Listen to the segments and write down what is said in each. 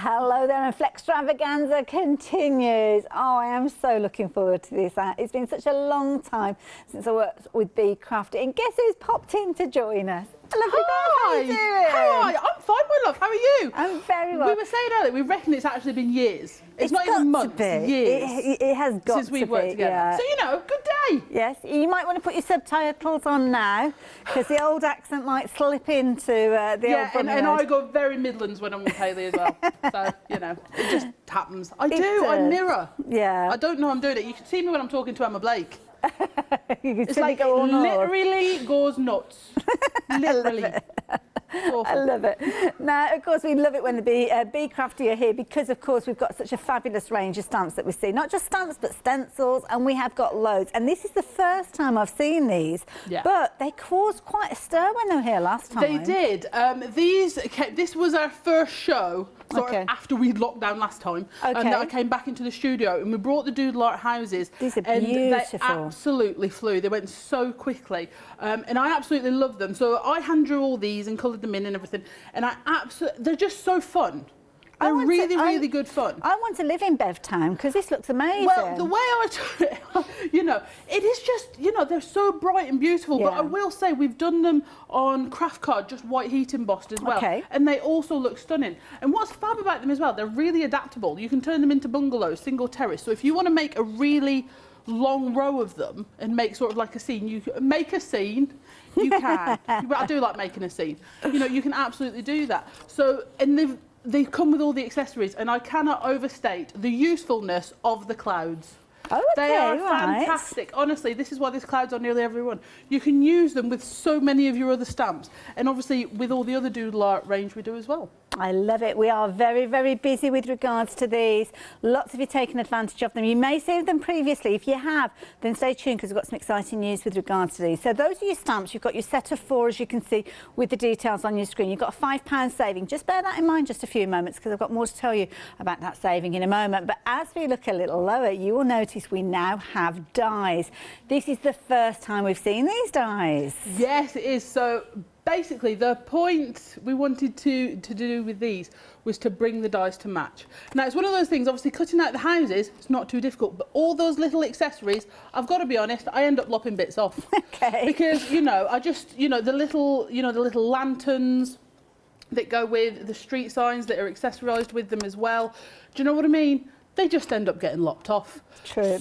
Hello there, and Flextravaganza continues. Oh, I am so looking forward to this. It's been such a long time since I worked with Be Crafty, and guess who's popped in to join us? Lovely girl, how are you doing? Hi, I'm fine, my love. How are you? I'm very well. We were saying earlier, we reckon it's actually been years. It's not even months, years. It has got since we've worked together. Yeah. So, you know, good day. Yes, you might want to put your subtitles on now, because the old accent might slip into the old and I go very Midlands when I'm with Hayley as well. So, you know, it just happens. I do, I mirror. Yeah. I don't know I'm doing it. You can see me when I'm talking to Emma Blake. It's like it literally goes nuts. Literally. I love it. Now, of course, we love it when the Be Crafty are here because, of course, we've got such a fabulous range of stamps that we see. Not just stamps, but stencils, and we have got loads. And this is the first time I've seen these, but they caused quite a stir when they were here last time. They did. This was our first show, sort of after we'd locked down last time. And then I came back into the studio and we brought the Doodle Art Houses. These are and beautiful. They absolutely flew. They went so quickly. And I absolutely love them. So I hand drew all these and coloured them in and everything. And they're just so fun. They're really good fun. I want to live in Bevtown because this looks amazing. Well, the way I do it, you know, it is just, you know, they're so bright and beautiful. But I will say we've done them on craft card, just white heat embossed as well. And they also look stunning. And what's fab about them as well, they're really adaptable. You can turn them into bungalows, single terrace. So if you want to make a really long row of them and make sort of like a scene, you can make a scene. You can. I do like making a scene. You know, you can absolutely do that. So, and they come with all the accessories, and I cannot overstate the usefulness of the clouds. Oh, okay, they are fantastic. Honestly, this is why there's clouds on nearly every one. You can use them with so many of your other stamps, and obviously with all the other doodle art range we do as well. I love it. We are very, very busy with regards to these. Lots of you taking advantage of them. You may have seen them previously. If you have, then stay tuned because we've got some exciting news with regards to these. So those are your stamps. You've got your set of 4, as you can see, with the details on your screen. You've got a £5 saving. Just bear that in mind just a few moments because I've got more to tell you about that saving in a moment. But as we look a little lower, you will notice we now have dies. This is the first time we've seen these dies. Yes, it is. So basically, the point we wanted to do with these was to bring the dies to match. Now, it's one of those things, obviously, cutting out the houses, it's not too difficult, but all those little accessories, I've got to be honest, I end up lopping bits off. Because, you know, I just, you know, the little lanterns that go with the street signs that are accessorised with them as well. Do you know what I mean? They just end up getting lopped off. True.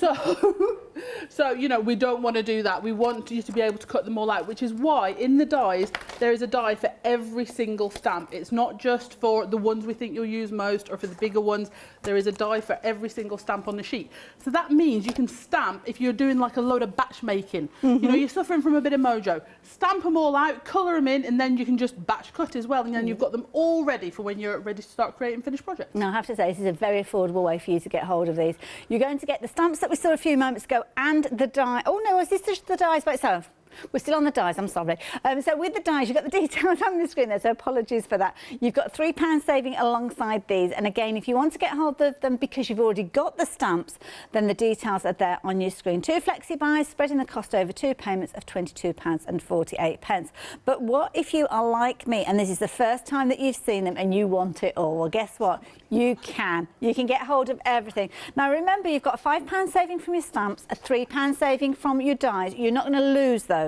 So, you know, we don't want to do that. We want you to be able to cut them all out, which is why in the dies, there is a die for every single stamp. It's not just for the ones we think you'll use most or for the bigger ones. There is a die for every single stamp on the sheet. So that means you can stamp if you're doing like a load of batch making. You know, you're suffering from a bit of mojo. Stamp them all out, colour them in, and then you can just batch cut as well. And then you've got them all ready for when you're ready to start creating finished projects. Now, I have to say, this is a very affordable way for you to get hold of these. You're going to get the stamps that we saw a few moments ago and the die. Oh no, is this just the dies by itself? We're still on the dies, I'm sorry. So with the dies, you've got the details on the screen there, so apologies for that. You've got £3 saving alongside these. And again, if you want to get hold of them because you've already got the stamps, then the details are there on your screen. 2 flexi buys, spreading the cost over 2 payments of £22.48. But what if you are like me and this is the first time that you've seen them and you want it all? Well, guess what? You can get hold of everything. Now remember, you've got a £5 saving from your stamps, a £3 saving from your dies. You're not going to lose those.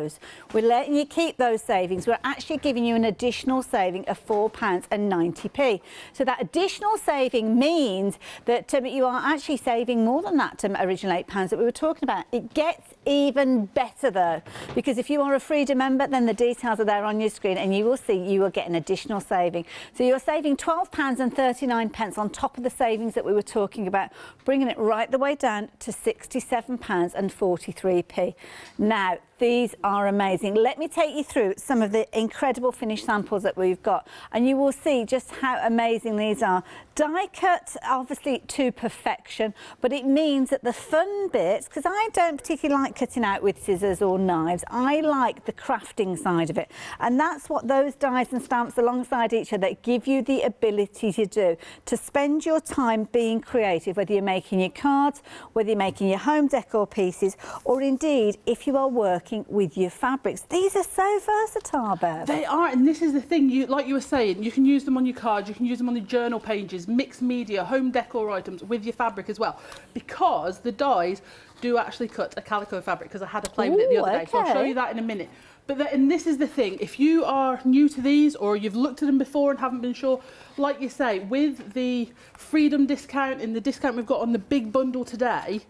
We're letting you keep those savings. We're actually giving you an additional saving of £4.90. So that additional saving means that you are actually saving more than that original £8 that we were talking about. It gets even better though, because if you are a Freedom member, then the details are there on your screen and you will see you will get an additional saving. So you're saving £12.39 on top of the savings that we were talking about, bringing it right the way down to £67.43. Now, these are amazing. Let me take you through some of the incredible finished samples that we've got and you will see just how amazing these are. Die cut, obviously, to perfection, but it means that the fun bits, because I don't particularly like cutting out with scissors or knives, I like the crafting side of it. And that's what those dies and stamps alongside each other give you the ability to do, to spend your time being creative, whether you're making your cards, whether you're making your home decor pieces, or indeed, if you are working with with your fabrics. These are so versatile, Bev. They are, and this is the thing, like you were saying, you can use them on your cards, you can use them on the journal pages, mixed media, home decor items with your fabric as well, because the dies do actually cut a calico fabric, because I had a play with it the other day, so I'll show you that in a minute. But and this is the thing, if you are new to these or you've looked at them before and haven't been sure, like you say, with the Freedom discount and the discount we've got on the big bundle today,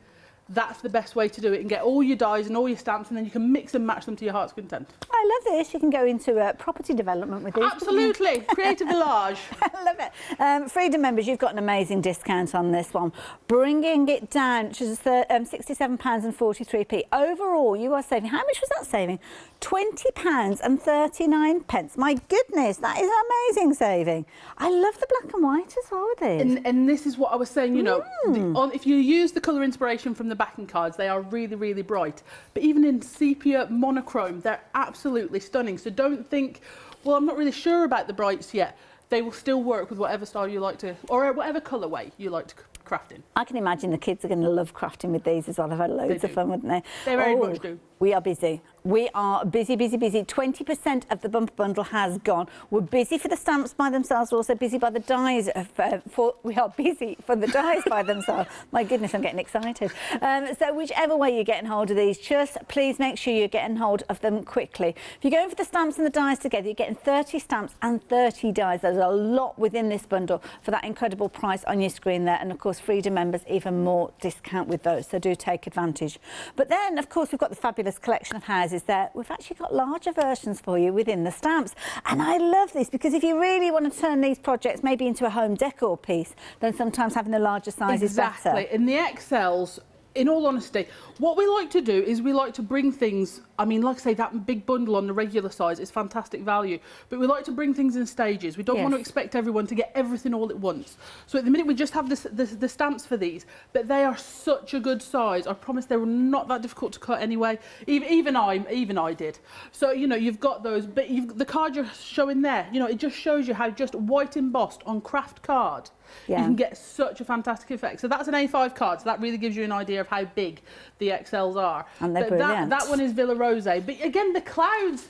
that's the best way to do it, and get all your dies and all your stamps, and then you can mix and match them to your heart's content. I love this. You can go into property development with these. Absolutely. Creative village. I love it. Freedom members, you've got an amazing discount on this one. Bringing it down to £67.43. Overall, you are saving, how much was that saving? £20.39. My goodness, that is an amazing saving. I love the black and white as well with these. And this is what I was saying, you know, if you use the colour inspiration from the backing cards, they are really, really bright. But even in sepia monochrome, they're absolutely stunning. So don't think, well, I'm not really sure about the brights yet. They will still work with whatever style you like to, or whatever colourway you like to craft in. I can imagine the kids are going to love crafting with these as well. They've had loads of fun, wouldn't they? They very much do. We are busy. We are busy, busy, busy. 20% of the bumper bundle has gone. We're busy for the stamps by themselves. We're also busy by the dies. We are busy for the dies by themselves. My goodness, I'm getting excited. So whichever way you're getting hold of these, just please make sure you're getting hold of them quickly. If you're going for the stamps and the dies together, you're getting 30 stamps and 30 dies. There's a lot within this bundle for that incredible price on your screen there. And of course, Freedom members, even more discount with those. So do take advantage. But then, of course, we've got the fabulous collection of houses there. We've actually got larger versions for you within the stamps, and I love this because if you really want to turn these projects maybe into a home decor piece, then sometimes having the larger size is better. Exactly. In the XLs, in all honesty, what we like to do is we like to bring things, I mean, like I say, that big bundle on the regular size is fantastic value, but we like to bring things in stages. We don't want to expect everyone to get everything all at once. So at the minute we just have the stamps for these, but they are such a good size. I promise they were not that difficult to cut anyway. Even I did. So, you know, you've got those, but the card you're showing there, you know, it just shows you how just white embossed on craft card, you can get such a fantastic effect. So that's an A5 card, so that really gives you an idea of how big the XLs are. And they're brilliant. That one is Villa Rose. But again, the clouds,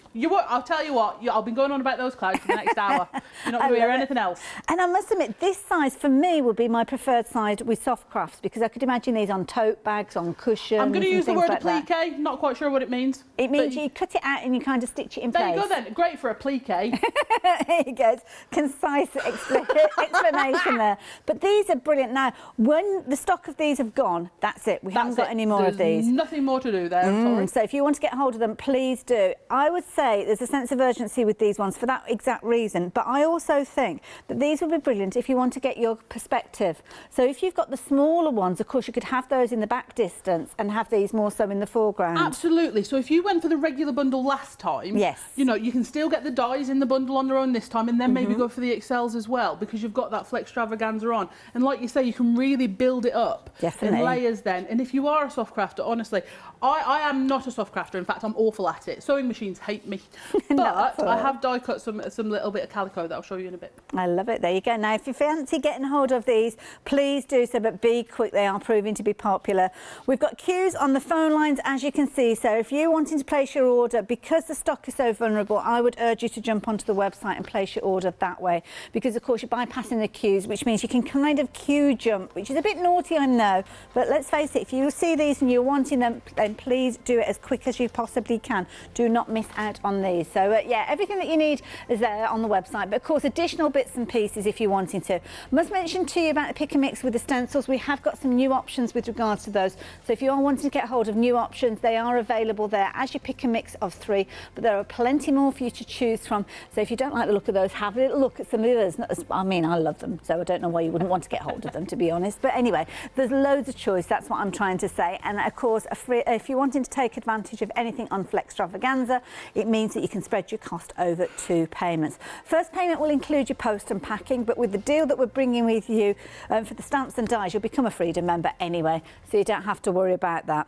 I'll tell you what, I'll be going on about those clouds for the next hour. You're not going to hear anything else. And I must admit, this size for me would be my preferred size with soft crafts, because I could imagine these on tote bags, on cushions. I'm going to use the word like applique, not quite sure what it means. It means you cut it out and you kind of stitch it in place. There you go then, great for applique. There you go, concise explanation there. But these are brilliant. Now, when the stock of these have gone, that's it. We haven't got any more of these. Nothing more to do there, sorry. So if you want to get hold of them, please do. I would say there's a sense of urgency with these ones for that exact reason. But I also think that these would be brilliant if you want to get your perspective. So if you've got the smaller ones, of course, you could have those in the back distance and have these more so in the foreground. Absolutely. So if you went for the regular bundle last time, you know, you can still get the dies in the bundle on their own this time, and then maybe go for the XLs as well, because you've got that flex extravaganza on. And like you say, you can really build it up in layers then. And if you are a soft crafter, honestly, I am not a soft crafter. In fact, I'm awful at it. Sewing machines hate me. But I have die cut some little bit of calico that I'll show you in a bit. I love it. There you go. Now, if you fancy getting hold of these, please do so, but be quick. They are proving to be popular. We've got queues on the phone lines, as you can see. So if you're wanting to place your order, because the stock is so vulnerable, I would urge you to jump onto the website and place your order that way. Because, of course, you're bypassing the queues, which means you can kind of queue jump, which is a bit naughty, I know. But let's face it, if you see these and you're wanting them, then please do it as quick as you possibly can. Do not miss out on these. So, yeah, everything that you need is there on the website. But, of course, additional bits and pieces if you're wanting to. Must mention to you about the pick and mix with the stencils. We have got some new options with regards to those. So if you are wanting to get hold of new options, they are available there as you pick a mix of 3. But there are plenty more for you to choose from. So if you don't like the look of those, have a little look at some of the others. I mean, I love them, so I don't know why you wouldn't want to get hold of them, to be honest. But anyway, there's loads of choice. That's what I'm trying to say. And of course, if you're wanting to take advantage of anything on Flex Extravaganza, it means that you can spread your cost over 2 payments. First payment will include your post and packing, but with the deal that we're bringing with you for the stamps and dies, you'll become a Freedom member anyway, so you don't have to worry about that.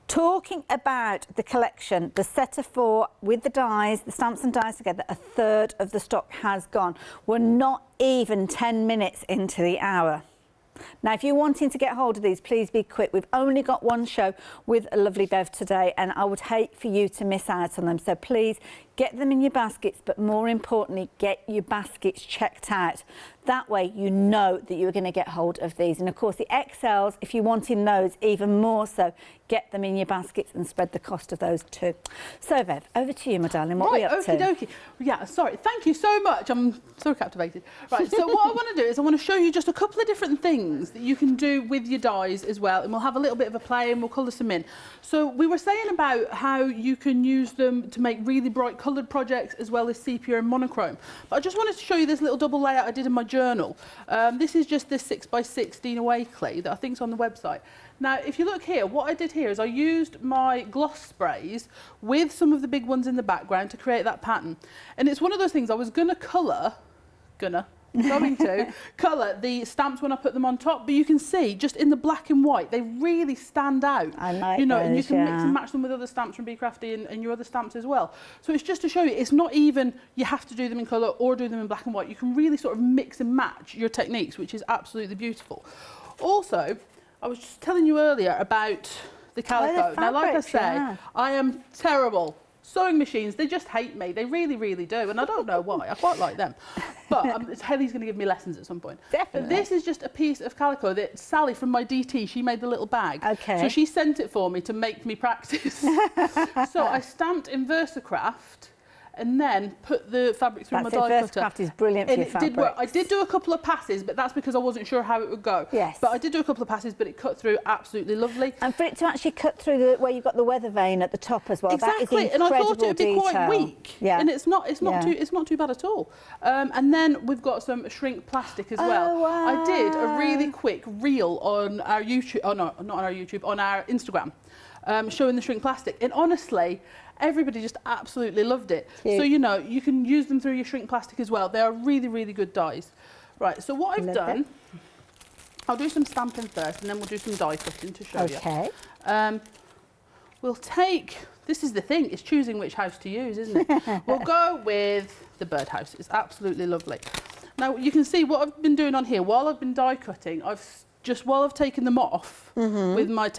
Talking about the collection, the set of 4 with the dies, the stamps and dies together, 1/3 of the stock has gone. We're not even 10 minutes into the hour. Now, if you're wanting to get hold of these, please be quick. We've only got one show with a lovely Bev today, and I would hate for you to miss out on them. So please get them in your baskets, but more importantly, get your baskets checked out. That way you know that you're going to get hold of these. And of course, the XLs, if you're wanting those even more so, get them in your baskets and spread the cost of those too. So, Bev, over to you, my darling. What are we up to? Okie dokie. Yeah, sorry. Thank you so much. I'm so captivated. Right, so what I want to do is I want to show you just a couple of different things that you can do with your dies as well, and we'll have a little bit of a play and we'll colour some in. So we were saying about how you can use them to make really bright coloured projects as well as sepia and monochrome. But I just wanted to show you this little double layout I did in my journal. This is just this 6x6 Dina Way clay that I think's on the website. Now, if you look here, what I did here is I used my gloss sprays with some of the big ones in the background to create that pattern. And it's one of those things I was going to colour the stamps when I put them on top, but you can see just in the black and white they really stand out. I like you know, those, and you can mix and match them with other stamps from Be Crafty and your other stamps as well. So it's just to show you, it's not even you have to do them in colour or do them in black and white. You can really sort of mix and match your techniques, which is absolutely beautiful. Also, I was just telling you earlier about the calico. Now, like I say, I am terrible. Sewing machines, they just hate me. They really, really do. And I don't know why. I quite like them. But Haley's going to give me lessons at some point. Definitely. But this is just a piece of calico that Sally from my DT, she made the little bag. Okay. So she sent it for me to make me practice. So I stamped in VersaCraft and then put the fabric through my die cutter. VersaCraft is brilliant for your fabrics. It did work. I did do a couple of passes, but that's because I wasn't sure how it would go. Yes. But I did do a couple of passes, but it cut through absolutely lovely. And for it to actually cut through where you've got the weather vane at the top as well, exactly. That is and I thought it would be detail. quite weak. Yeah. And it's not too bad at all. And then we've got some shrink plastic as well. Wow. I did a really quick reel on our YouTube. Oh no, not on our YouTube, on our Instagram, showing the shrink plastic. And honestly, everybody just absolutely loved it. Cute. So, you know, you can use them through your shrink plastic as well. They are really, really good dies. Right, so what I've done, I'll do some stamping first and then we'll do some die cutting to show you. Okay. We'll take, this is the thing, it's choosing which house to use, isn't it? We'll go with the birdhouse. It's absolutely lovely. Now, you can see what I've been doing on here. While I've been die cutting, while I've taken them off with my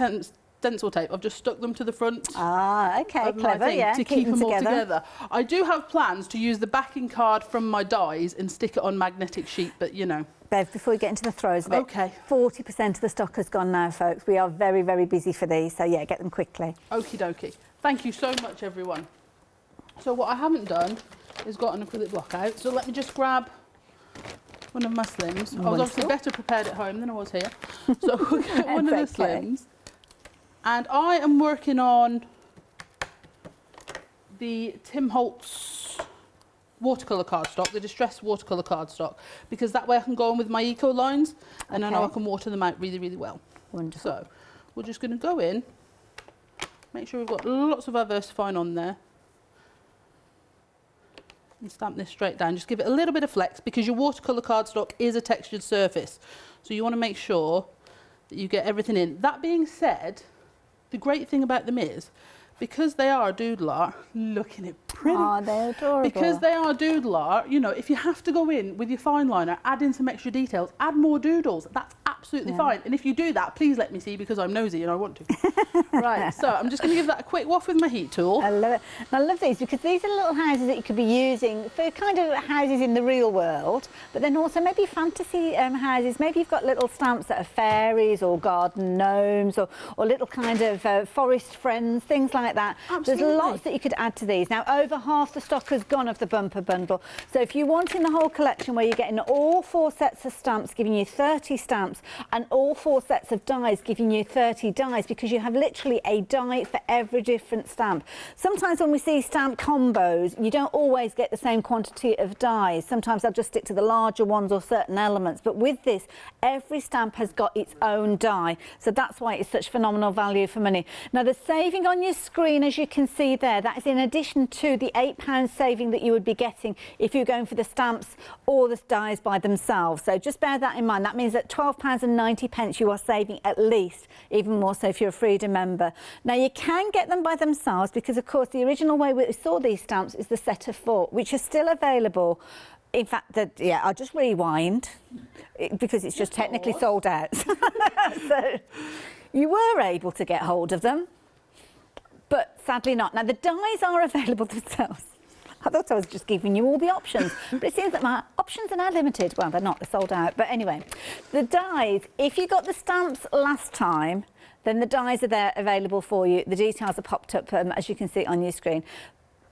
stencil tape, I've just stuck them to the front. Ah, okay, clever, yeah. To keep them all together. I do have plans to use the backing card from my dies and stick it on magnetic sheet, but you know. Bev, before we get into the throws of it, okay. 40% of the stock has gone now, folks. We are very, very busy for these, so yeah, get them quickly. Okie dokie. Thank you so much, everyone. So what I haven't done is got an acrylic block out, so let me just grab one of my slims. I was obviously better prepared at home than I was here. So we'll get one of the slims. And I am working on the Tim Holtz watercolour cardstock, the distressed watercolour cardstock, because that way I can go on with my eco lines and I know I can water them out really, really well. Wonderful. So we're just going to go in, make sure we've got lots of our VersaFine on there, and stamp this straight down. Just give it a little bit of flex because your watercolour cardstock is a textured surface. So you want to make sure that you get everything in. That being said, the great thing about them is, because they are doodle art, look at it pretty. Oh, they're adorable. Because they are doodle art, you know, if you have to go in with your fine liner, add in some extra details, add more doodles, that's absolutely fine. And if you do that, please let me see because I'm nosy and I want to. Right, so I'm just going to give that a quick waft with my heat tool. I love it. And I love these because these are little houses that you could be using for kind of houses in the real world, but then also maybe fantasy houses. Maybe you've got little stamps that are fairies or garden gnomes or little kind of forest friends, things like that. Absolutely. There's lots that you could add to these. Now, over half the stock has gone of the bumper bundle. So if you're wanting the whole collection where you're getting all 4 sets of stamps, giving you 30 stamps, and all 4 sets of dies, giving you 30 dies, because you have literally a die for every different stamp. Sometimes when we see stamp combos, you don't always get the same quantity of dies. Sometimes I'll just stick to the larger ones or certain elements. But with this, every stamp has got its own die. So that's why it's such phenomenal value for money. Now, the saving on your screen, as you can see there, that is in addition to the £8 saving that you would be getting if you're going for the stamps or the dies by themselves. So just bear that in mind. That means that £12.90 you are saving at least, even more so if you're a Freedom member. Now, you can get them by themselves because, of course, the original way we saw these stamps is the set of 4, which are still available In fact, yeah, I'll just rewind because it's just technically sold out. So you were able to get hold of them, but sadly not. Now, the dies are available themselves. I thought I was just giving you all the options, but it seems that my options are now limited. Well, they're not, they're sold out. But anyway, the dies, if you got the stamps last time, then the dies are there available for you. The details are popped up, as you can see on your screen.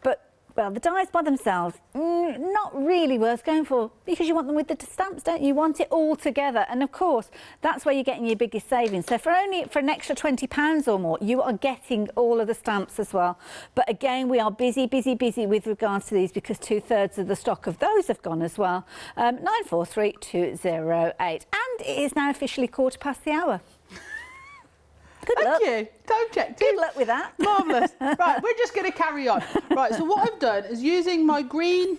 But, well, the dies by themselves, not really worth going for, because you want them with the stamps, don't you? You want it all together. And, of course, that's where you're getting your biggest savings. So for an extra £20 or more, you are getting all of the stamps as well. But, again, we are busy with regards to these, because 2/3 of the stock of those have gone as well. 943208. And it is now officially 1/4 past. Good luck. Thank you. Time check. Good luck with that. Marvellous. Right, we're just going to carry on. Right, so what I've done is using my green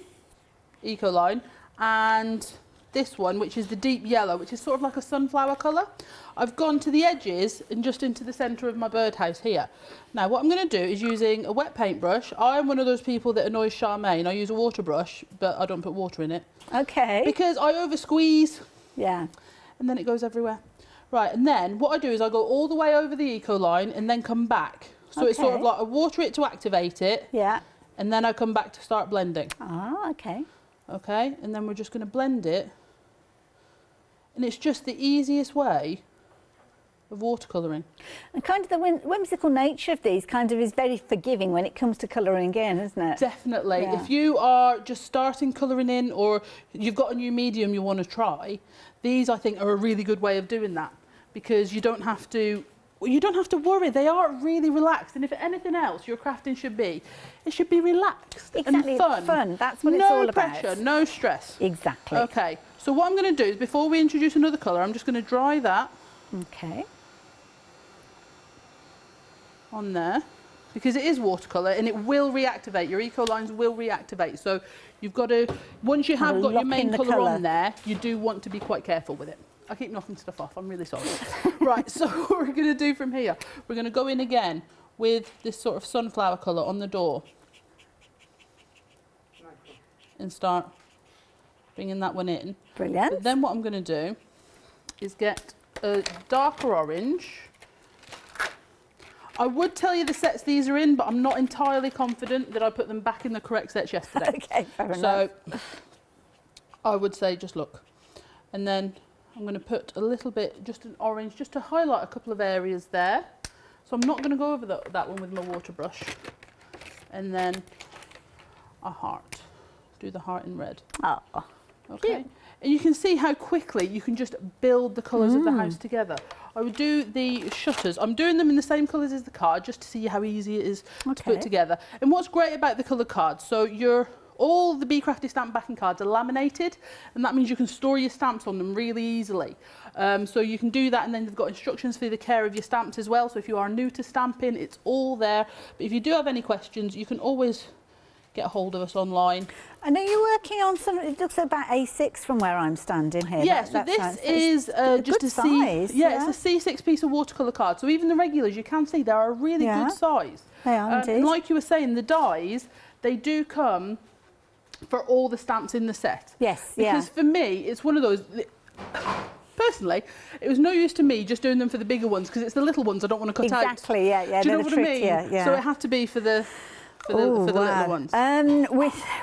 Eco line and this one, which is the deep yellow, which is sort of like a sunflower colour. I've gone to the edges and just into the centre of my birdhouse here. Now, what I'm going to do is using a wet paintbrush. I'm one of those people that annoys Charmaine. I use a water brush, but I don't put water in it. Okay. Because I over squeeze. Yeah. And then it goes everywhere. Right, and then what I do is I go all the way over the Eco line and then come back. So it's sort of like I water it to activate it. Yeah. And then I come back to start blending. Ah, okay. Okay, and then we're just going to blend it. And it's just the easiest way of watercolouring. And kind of the whimsical nature of these kind of is very forgiving when it comes to colouring in, isn't it? Definitely. Yeah. If you are just starting colouring in, or you've got a new medium you want to try, these I think are a really good way of doing that, because you don't have to worry. They are really relaxed, and if anything else your crafting should be, it should be relaxed and fun. That's what it's all about. No pressure, no stress. Exactly. Okay, so what I'm going to do is, before we introduce another colour, I'm just going to dry that. Okay. On there, because it is watercolour and it will reactivate. Your Eco lines will reactivate. So you've got to, once you have got your main colour on there, you do want to be quite careful with it. I keep knocking stuff off, I'm really sorry. Right, so what we're going to do from here, we're going to go in again with this sort of sunflower colour on the door. And start bringing that one in. Brilliant. But then what I'm going to do is get a darker orange. I would tell you the sets these are in, but I'm not entirely confident that I put them back in the correct sets yesterday. Okay, fair enough. So I would say just look. And then I'm going to put a little bit, just an orange, just to highlight a couple of areas there. So I'm not going to go over that one with my water brush. And then a heart. Do the heart in red. Oh, okay. cute. And you can see how quickly you can just build the colours of the house together. I would do the shutters. I'm doing them in the same colours as the card, just to see how easy it is to put together. And what's great about the colour cards, so all the Be Crafty stamp backing cards are laminated, and that means you can store your stamps on them really easily. So you can do that, and then they've got instructions for the care of your stamps as well. So if you are new to stamping, it's all there. But if you do have any questions, you can always get a hold of us online. I know you're working on some, it looks about A6 from where I'm standing here. Yeah, so this is just a size. It's a C6 piece of watercolour card. So even the regulars, you can see they're a really good size. They are indeed. And like you were saying, the dies, they do come for all the stamps in the set. Yes, because for me, it's one of those. Personally, it was no use to me just doing them for the bigger ones, because it's the little ones I don't want to cut out. Exactly, yeah. Do you know what I mean? Yeah. So it had to be for the little ones.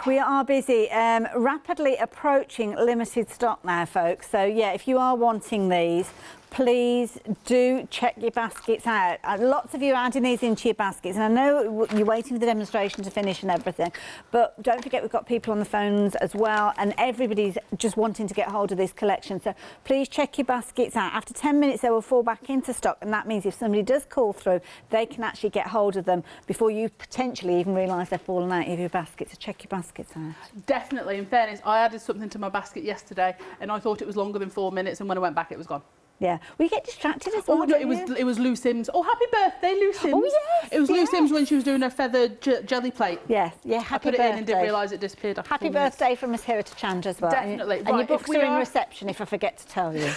We are busy, rapidly approaching limited stock now, folks. So yeah, if you are wanting these, please do check your baskets out. Lots of you are adding these into your baskets, and I know you're waiting for the demonstration to finish and everything, but don't forget we've got people on the phones as well, and everybody's just wanting to get hold of this collection. So please check your baskets out. After 10 minutes they will fall back into stock, and that means if somebody does call through, they can actually get hold of them before you potentially even realise they're falling out of your basket. So check your baskets out. Definitely. In fairness, I added something to my basket yesterday and I thought it was longer than 4 minutes, and when I went back it was gone. Yeah, we get distracted as well. Oh no, it was Lou Sims. Oh, happy birthday, Lou Sims. Oh yes, it was Lou Sims when she was doing her feathered jelly plate. Yes, yeah, I happy put birthday. it in and didn't realise it disappeared after Happy 4 minutes. birthday from us here at Hochanda as well. Definitely. And your books are in reception, if I forget to tell you.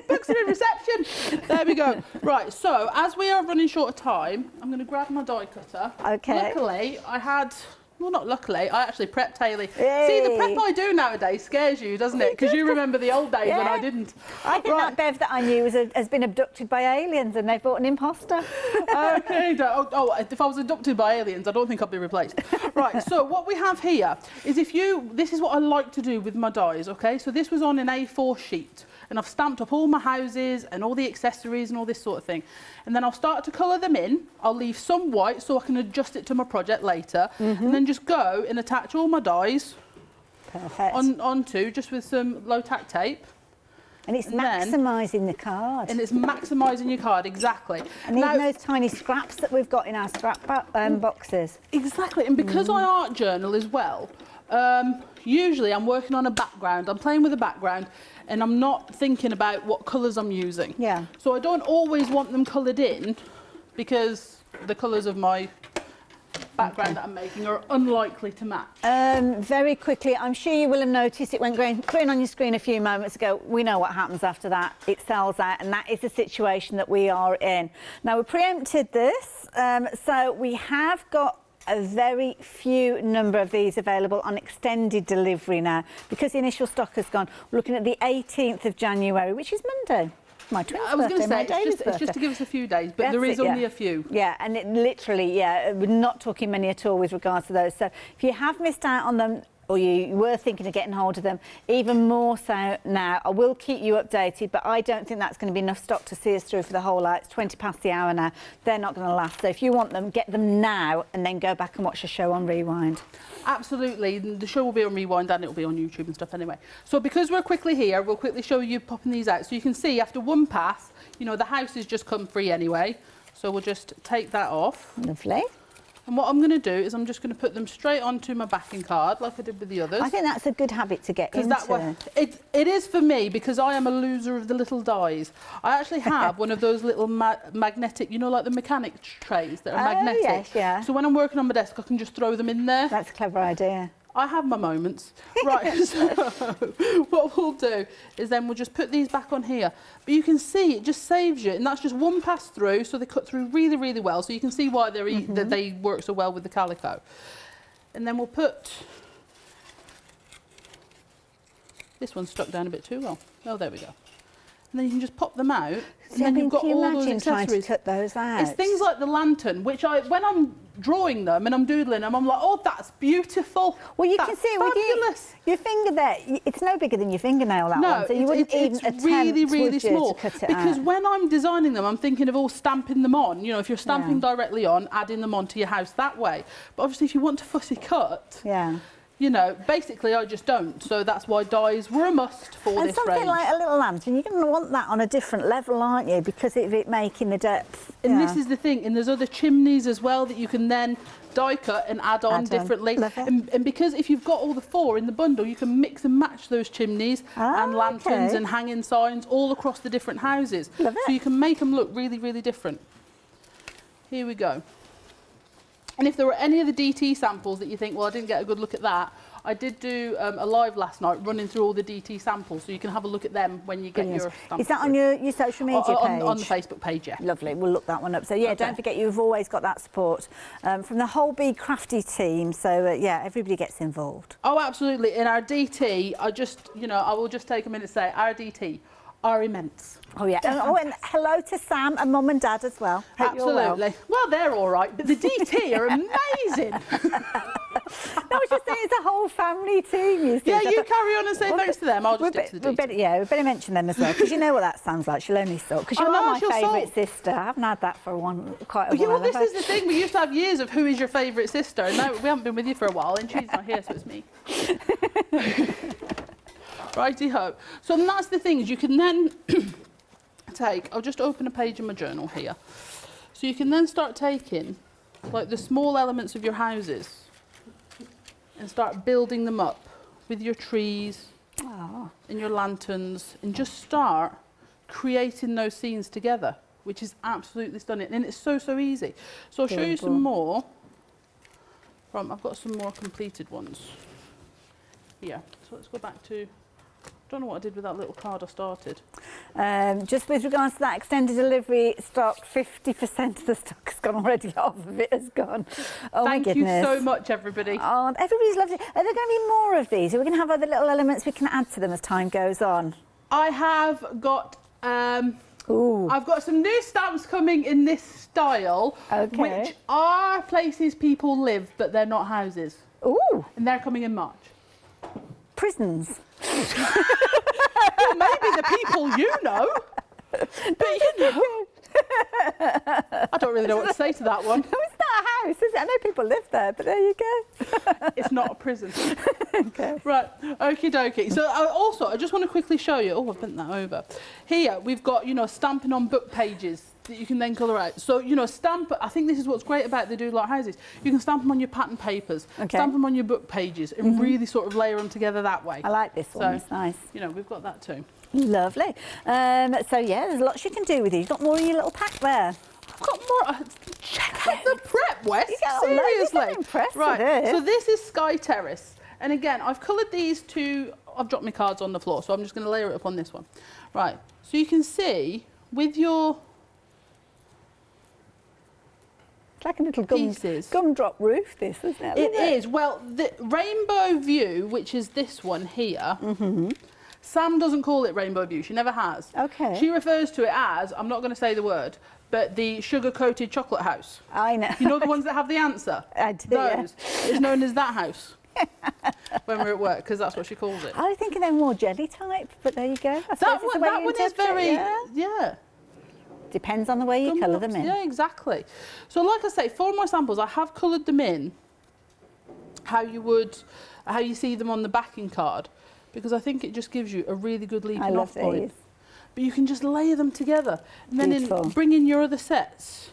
Books are in reception. There we go. Right, so as we are running short of time, I'm going to grab my die cutter. Okay. Luckily, I had Well, not luckily. I actually prepped Hayley. Hey. See, the prep I do nowadays scares you, doesn't it? Because you remember the old days when I didn't. I think that Bev that I knew has been abducted by aliens and they've bought an imposter. Okay. If I was abducted by aliens, I don't think I'd be replaced. Right, so what we have here is this is what I like to do with my dies, okay? So this was on an A4 sheet. And I've stamped up all my houses and all the accessories and all this sort of thing. And then I'll start to colour them in. I'll leave some white so I can adjust it to my project later. And then just go and attach all my dies onto, just with some low-tack tape. And it's maximising the card. And it's maximising your card, exactly. And even those tiny scraps that we've got in our scrap boxes. Exactly, and because I art journal as well, usually I'm working on a background, I'm playing with a background, and I'm not thinking about what colours I'm using. Yeah. So I don't always want them coloured in, because the colours of my background that I'm making are unlikely to match. Very quickly, I'm sure you will have noticed it went green on your screen a few moments ago. We know what happens after that. It sells out, and that is the situation that we are in. Now, we preempted this, so we have got a very few number of these available on extended delivery now, because the initial stock has gone. We're looking at the 18th of January, which is Monday. My twins' I was going to say, it's just to give us a few days, but there is only a few. Yeah, and it literally, we're not talking many at all with regards to those. So if you have missed out on them, or you were thinking of getting hold of them, even more so now. I will keep you updated, but I don't think that's going to be enough stock to see us through for the whole hour. It's 20 past the hour now. They're not going to last. So if you want them, get them now and then go back and watch the show on Rewind. Absolutely. The show will be on Rewind and it'll be on YouTube and stuff anyway. So because we're quickly here, we'll quickly show you popping these out. So you can see after one pass, you know, the house has just come free anyway. So we'll just take that off. Lovely. And what I'm going to do is I'm just going to put them straight onto my backing card, like I did with the others. I think that's a good habit to get into. That way, it is for me, because I am a loser of the little dies. I actually have one of those little magnetic, you know, like the mechanic trays that are magnetic. Yes, yeah. So when I'm working on my desk, I can just throw them in there. That's a clever idea. I have my moments. Right, so what we'll do is then we'll just put these back on here. But you can see it just saves you, and that's just one pass through, so they cut through really, really well. So you can see why that they work so well with the calico. And then we'll put... This one's stuck down a bit too well. Oh, there we go. And then you can just pop them out. And then you've got all those accessories. Trying to cut those out? It's things like the lantern, which when I'm drawing them and I'm doodling them, I'm like, oh, that's beautiful. Well, you can see it with your finger there. It's no bigger than your fingernail, that one. So you wouldn't even attempt, really, really small. To cut it because out. when I'm designing them, I'm thinking of all stamping them on. You know, if you're stamping directly on, adding them onto your house that way. But obviously, if you want to fussy cut, you know, basically I just don't. So that's why dies were a must for this range. And something like a little lantern, you're going to want that on a different level, aren't you? Because of it making the depth. And this is the thing. And there's other chimneys as well that you can then die cut and add on differently. And because if you've got all the 4 in the bundle, you can mix and match those chimneys and lanterns and hanging signs all across the different houses. So you can make them look really, really different. Here we go. And if there were any of the DT samples that you think, well, I didn't get a good look at that, I did do a live last night running through all the DT samples, so you can have a look at them when you get your samples. Is that on your social media page? On the Facebook page, yeah. Lovely, we'll look that one up. So, yeah, don't forget, you've always got that support from the whole Be Crafty team. So, yeah, everybody gets involved. Oh, absolutely. In our DT, I will just take a minute to say, our DT are immense. Oh, yeah. And hello to Sam and Mum and Dad as well. Hope absolutely. Well, they're all right, but the DT are amazing. No, I was just saying it's a whole family team, you see. Yeah, you carry on and say thanks to them. I'll just stick to the DT. We better mention them as well, because you know what that sounds like. She'll only sort. Because you're not my favourite sister. I haven't had that for quite a while. Well, this is the thing. We used to have years of who is your favourite sister, and now we haven't been with you for a while, and she's not here, so it's me. Righty-ho. So that's the thing, is you can then I'll just open a page in my journal here. So you can then start taking like the small elements of your houses and start building them up with your trees and your lanterns, and just start creating those scenes together, which is absolutely stunning. And it's so, so easy. So I'll show you some more. I've got some more completed ones here. So let's go back to Don't know what I did with that little card I started. Just with regards to that extended delivery stock, 50% of the stock has gone already. Half of it has gone. Oh, my goodness. Thank you so much, everybody. Oh, everybody's loved it. Are there going to be more of these? Are we going to have other little elements we can add to them as time goes on? I have got... I've got some new stamps coming in this style, which are places people live, but they're not houses. Ooh. And they're coming in March. Prisons. Well, maybe the people you know. But you know. I don't really know what to say to that one. No, it's not a house, is it? I know people live there, but there you go. It's not a prison. Okay. Right, okie dokie. So also, I just want to quickly show you. Oh, I've bent that over. Here, we've got, you know, stamping on book pages that you can then colour out. So, you know, stamp, I think this is what's great about the Doodle Art Houses. You can stamp them on your pattern papers, stamp them on your book pages, and really sort of layer them together that way. I like this one, it's nice. You know, we've got that too. Lovely. So, yeah, there's lots you can do with these. You've got more in your little pack there. I've got more. Check out the prep, Wes. Seriously. I'm impressed with it. So this is Sky Terrace. And again, I've coloured these two. I've dropped my cards on the floor, so I'm just going to layer it up on this one. Right. So you can see with your... It's like a little gumdrop roof, this, isn't it? It is. Well, the Rainbow View, which is this one here, Sam doesn't call it Rainbow View. She never has. Okay. She refers to it as, I'm not going to say the word, but the sugar-coated chocolate house. I know. You know the ones that have the answer? I do, Those. It's known as that house. When we're at work, because that's what she calls it. I was thinking they're more jelly type, but there you go. That one is very, yeah. Depends on the way you colour them in. Yeah, exactly. So like I say, for my samples, I have coloured them in how you see them on the backing card, because I think it just gives you a really good leaping off point. But you can just layer them together and then bring in your other sets.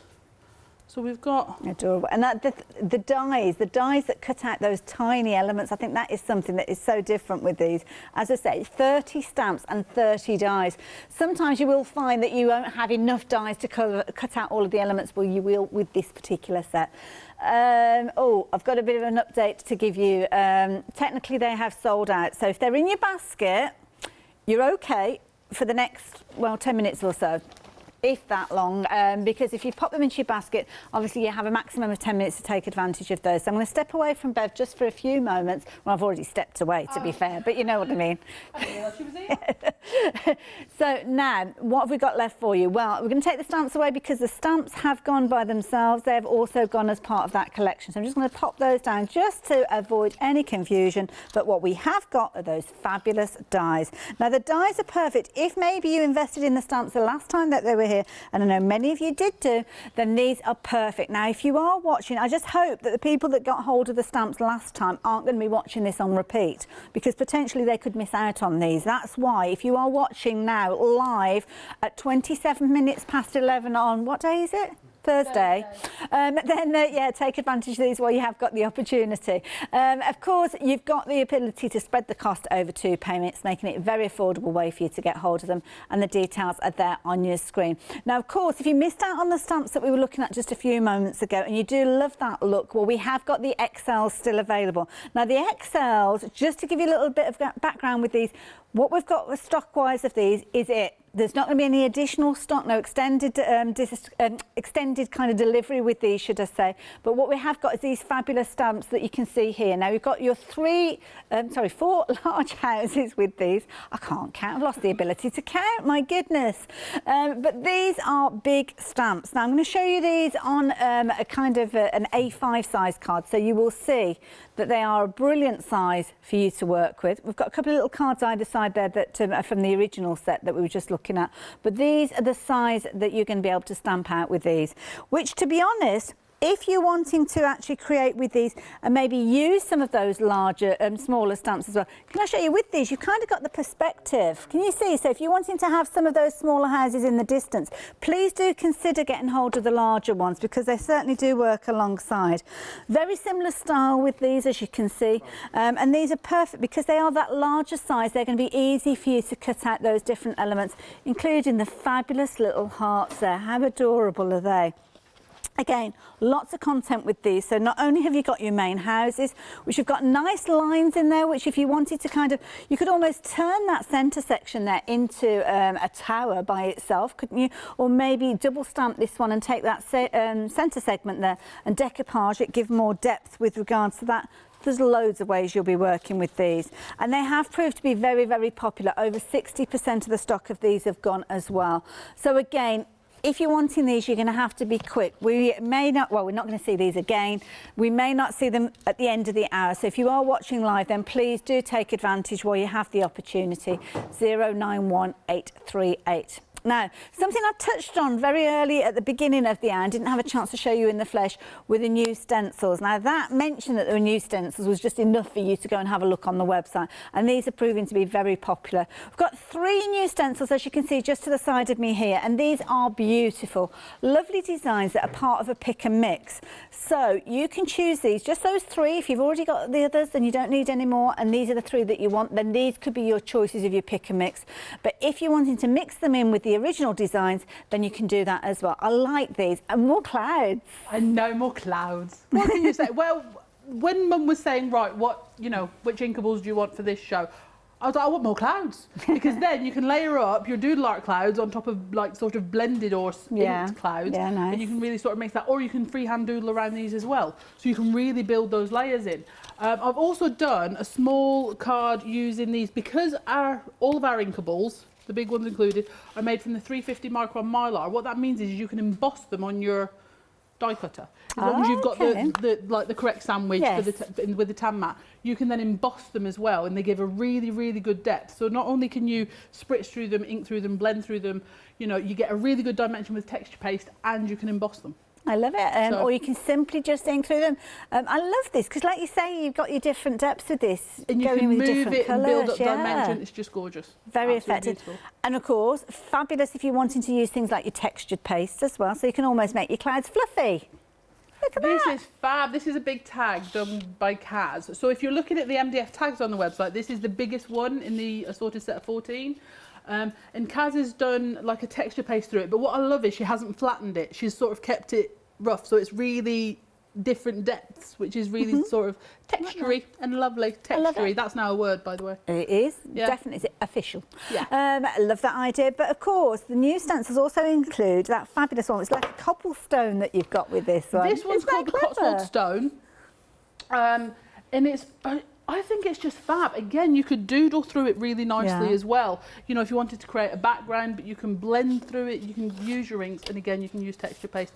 So we've got... Adorable. And that, the dies that cut out those tiny elements, I think that is something that is so different with these. As I say, 30 stamps and 30 dies. Sometimes you will find that you won't have enough dies to cut out all of the elements, but you will with this particular set. I've got a bit of an update to give you. Technically, they have sold out. So if they're in your basket, you're okay for the next, well, 10 minutes or so. If that long, because if you pop them into your basket, obviously you have a maximum of 10 minutes to take advantage of those. So I'm going to step away from Bev just for a few moments. Well, I've already stepped away, to be fair, but you know what I mean. I didn't realise she was here. So now, what have we got left for you? Well, we're going to take the stamps away because the stamps have gone by themselves. They have also gone as part of that collection. So I'm just going to pop those down just to avoid any confusion. But what we have got are those fabulous dies. Now, the dies are perfect. If maybe you invested in the stamps the last time that they were here, and I know many of you did do, then these are perfect. Now, if you are watching, I just hope that the people that got hold of the stamps last time aren't going to be watching this on repeat, because potentially they could miss out on these. That's why, if you are watching now live at 27 minutes past 11 on, what day is it? Thursday. Then take advantage of these while you have got the opportunity. Of course, you've got the ability to spread the cost over 2 payments, making it a very affordable way for you to get hold of them, and the details are there on your screen. Now, of course, if you missed out on the stamps that we were looking at just a few moments ago and you do love that look, well, we have got the XLs still available. Now, the XLs, just to give you a little bit of background with these, what we've got stock-wise of these is it. There's not going to be any additional stock, no extended kind of delivery with these, should I say. But what we have got is these fabulous stamps that you can see here. Now, we've got your 4 large houses with these. I can't count. I've lost the ability to count, my goodness. But these are big stamps. Now, I'm going to show you these on a kind of an A5 size card. So you will see that they are a brilliant size for you to work with. We've got a couple of little cards either side there that are from the original set that we were just looking at. But these are the size that you're going to be able to stamp out with these, which, to be honest, if you're wanting to actually create with these and maybe use some of those larger, smaller stamps as well, can I show you with these? You've kind of got the perspective. Can you see? So if you're wanting to have some of those smaller houses in the distance, please do consider getting hold of the larger ones, because they certainly do work alongside. Very similar style with these, as you can see. And these are perfect because they are that larger size. They're going to be easy for you to cut out those different elements, including the fabulous little hearts there. How adorable are they? Again, lots of content with these. So not only have you got your main houses, which have got nice lines in there, which if you wanted to kind of, you could almost turn that centre section there into a tower by itself, couldn't you? Or maybe double stamp this one and take that centre segment there and decoupage it, give more depth with regards to that. There's loads of ways you'll be working with these. And they have proved to be very, very popular. Over 60% of the stock of these have gone as well. So again, if you're wanting these, you're going to have to be quick. We may not, well, we're not going to see these again. We may not see them at the end of the hour. So if you are watching live, then please do take advantage while you have the opportunity. 091838. Now, something I touched on very early at the beginning of the hour and didn't have a chance to show you in the flesh were the new stencils. Now, that mention that there were new stencils was just enough for you to go and have a look on the website. And these are proving to be very popular. We've got 3 new stencils, as you can see, just to the side of me here. And these are beautiful, lovely designs that are part of a pick and mix. So you can choose these, just those 3. If you've already got the others, then you don't need any more. And these are the 3 that you want. Then these could be your choices of your pick and mix. But if you're wanting to mix them in with the original designs, then you can do that as well. I like these. And more clouds. I know, more clouds. What can you say? Well, when Mum was saying, right, what, you know, which inkables do you want for this show? I was like, I want more clouds, because then you can layer up your Doodle Art clouds on top of like sort of blended or inked clouds, nice. and you can really sort of mix that, or you can freehand doodle around these as well, so you can really build those layers in. I've also done a small card using these because all of our inkables, the big ones included, are made from the 350 micron mylar. What that means is you can emboss them on your die cutter. As long as you've got the correct sandwich for with the tan mat, you can then emboss them as well, and they give a really, really good depth. So not only can you spritz through them, ink through them, blend through them, you know, you get a really good dimension with texture paste, and you can emboss them. I love it. Or you can simply just ink through them. I love this because, like you say, you've got your different depths with this. And you can move it and build up dimension. It's just gorgeous. Very effective. Beautiful. And of course, fabulous if you're wanting to use things like your textured paste as well. So you can almost make your clouds fluffy. Look at that. This is fab. This is a big tag done by Kaz. So if you're looking at the MDF tags on the website, this is the biggest one in the assorted set of 14. And Kaz has done like a texture paste through it, but what I love is she hasn't flattened it. She's sort of kept it rough, so it's really different depths, which is really sort of textury and lovely. Textury, that's now a word, by the way. It is, definitely, it's official. Yeah. I love that idea, but of course the new stencils also include that fabulous one. It's like a cobblestone that you've got with this one. This one's called the Cotswold Stone, and it's I think it's just fab. Again, you could doodle through it really nicely as well. You know, if you wanted to create a background, but you can blend through it, you can use your inks, and again, you can use texture paste.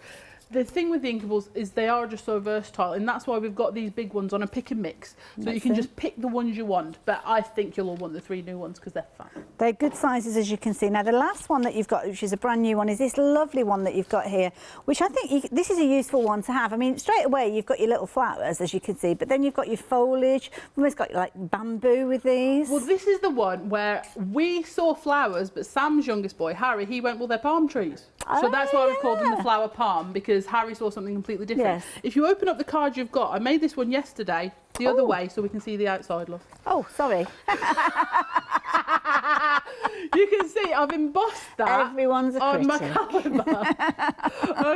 The thing with the inkables is they are just so versatile, and that's why we've got these big ones on a pick and mix. So you can just pick the ones you want, but I think you'll all want the 3 new ones because they're fun. They're good sizes, as you can see. Now, the last one that you've got, which is a brand new one, is this lovely one that you've got here, which I think this is a useful one to have. I mean, straight away, you've got your little flowers, as you can see, but then you've got your foliage. We've almost got like bamboo with these. Well, this is the one where we saw flowers, but Sam's youngest boy, Harry, he went, well, they're palm trees. So that's why we've called them the flower palm, because Harry saw something completely different. Yes. If you open up the card you've got, I made this one yesterday, the other way, so we can see the outside, love. Oh, sorry. You can see I've embossed that Everyone's a on my calibre.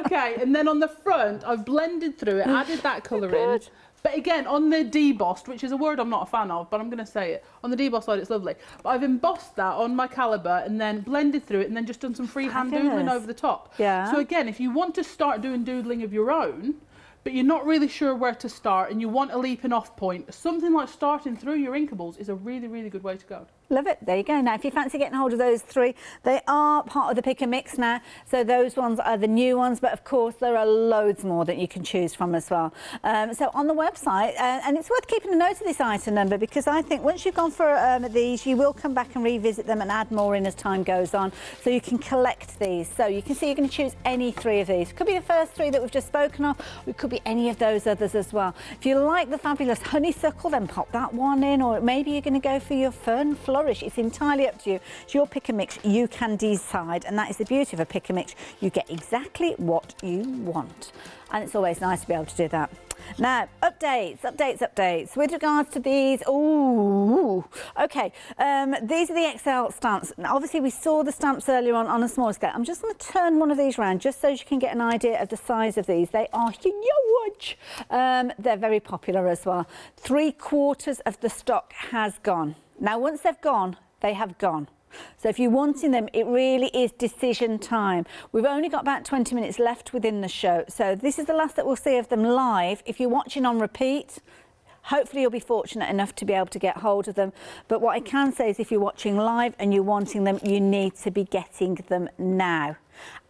Okay, and then on the front, I've blended through it, added that colour in. But again, on the debossed, which is a word I'm not a fan of, but I'm going to say it. On the debossed side, it's lovely. But I've embossed that on my calibre and then blended through it and then just done some freehand doodling over the top. Yeah. So again, if you want to start doing doodling of your own, but you're not really sure where to start and you want a leaping off point, something like starting through your inkables is a really, really good way to go. Love it. There you go. Now, if you fancy getting hold of those 3, they are part of the pick and mix now. So those ones are the new ones, but of course there are loads more that you can choose from as well. So on the website, and it's worth keeping a note of this item number, because I think once you've gone for these, you will come back and revisit them and add more in as time goes on. So you can collect these. So you can see you're going to choose any 3 of these. It could be the first 3 that we've just spoken of. It could be any of those others as well. If you like the fabulous honeysuckle, then pop that one in, or maybe you're going to go for your fern floral flourish. It's entirely up to you. It's your pick and mix. You can decide, and that is the beauty of a pick and mix. You get exactly what you want, and it's always nice to be able to do that. Now, updates. With regards to these, ooh, okay, these are the XL stamps. Now, obviously, we saw the stamps earlier on a smaller scale. I'm just going to turn one of these around just so you can get an idea of the size of these. They are huge. They're very popular as well. 3/4 of the stock has gone. Now, once they've gone, they have gone. So if you're wanting them, it really is decision time. We've only got about 20 minutes left within the show. So this is the last that we'll see of them live. If you're watching on repeat, hopefully you'll be fortunate enough to be able to get hold of them. But what I can say is if you're watching live and you're wanting them, you need to be getting them now.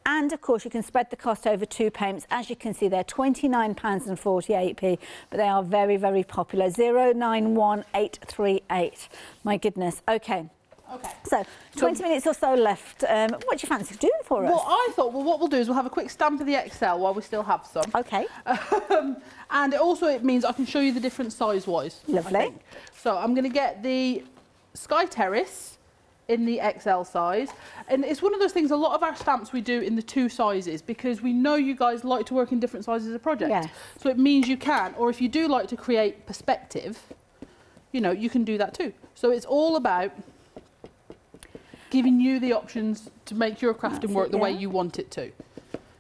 And of course you can spread the cost over 2 payments. As you can see, they're £29.48p, but they are very, very popular. 091838. My goodness. Okay. Okay. So, 20 minutes or so left. What do you fancy doing for us? Well, I thought, what we'll do is we'll have a quick stamp of the XL while we still have some. Okay. And it means I can show you the different size-wise. Lovely. So I'm going to get the Sky Terrace in the XL size. And it's one of those things, a lot of our stamps we do in the 2 sizes because we know you guys like to work in different sizes of projects. Yes. So it means you can, or if you do like to create perspective, you know, you can do that too. So it's all about giving you the options to make your crafting work the way you want it to.